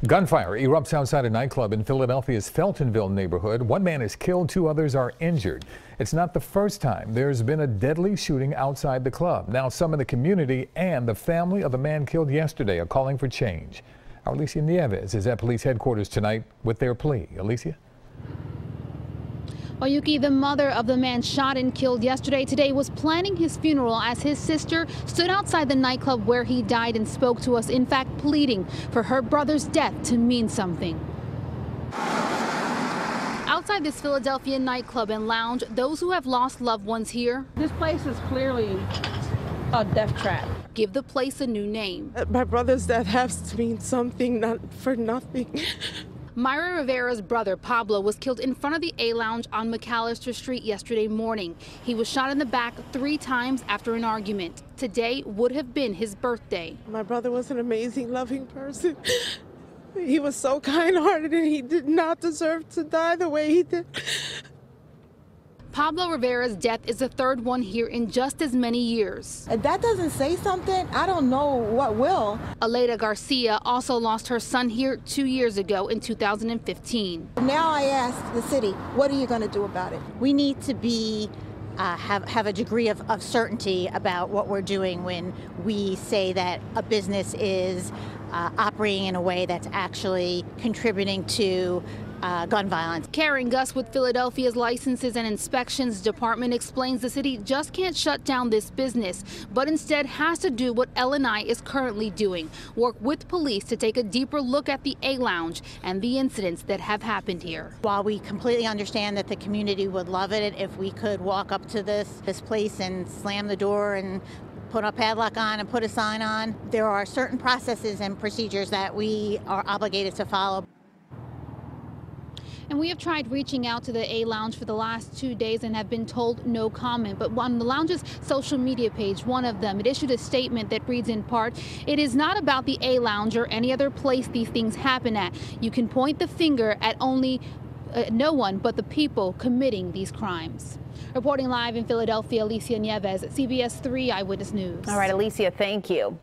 Gunfire erupts outside a nightclub in Philadelphia's Feltonville neighborhood. One man is killed, two others are injured. It's not the first time there's been a deadly shooting outside the club. Now some in the community and the family of the man killed yesterday are calling for change. Our Alicia Nieves is at police headquarters tonight with their plea. Alicia? Well, Yuki, the mother of the man shot and killed yesterday today was planning his funeral as his sister stood outside the nightclub where he died and spoke to us, in fact pleading for her brother's death to mean something. Outside this Philadelphia nightclub and lounge, those who have lost loved ones here, this place is clearly a death trap. Give the place a new name. My brother's death has to mean something, not for nothing. Myra Rivera's brother, Pablo, was killed in front of the A-Lounge on McAllister Street yesterday morning. He was shot in the back 3 times after an argument. Today would have been his birthday. My brother was an amazing, loving person. He was so kind-hearted and he did not deserve to die the way he did. Pablo Rivera's death is the 3rd one here in just as many years. If that doesn't say something, I don't know what will. Aleida Garcia also lost her son here 2 years ago in 2015. Now I ask the city, what are you going to do about it? We need to be have a degree of certainty about what we're doing when we say that a business is operating in a way that's actually contributing to gun violence. Karen Gus with Philadelphia's Licenses and Inspections Department explains the city just can't shut down this business, but instead has to do what L&I is currently doing, work with police to take a deeper look at the A-Lounge and the incidents that have happened here. While we completely understand that the community would love it if we could walk up to this place and slam the door and put a padlock on and put a sign on, there are certain processes and procedures that we are obligated to follow. And we have tried reaching out to the A-Lounge for the last 2 days and have been told no comment. But on the lounge's social media page, one of them, it issued a statement that reads in part, "It is not about the A-Lounge or any other place these things happen at. You can point the finger at only no one but the people committing these crimes." Reporting live in Philadelphia, Alicia Nieves, CBS 3 Eyewitness News. All right, Alicia, thank you.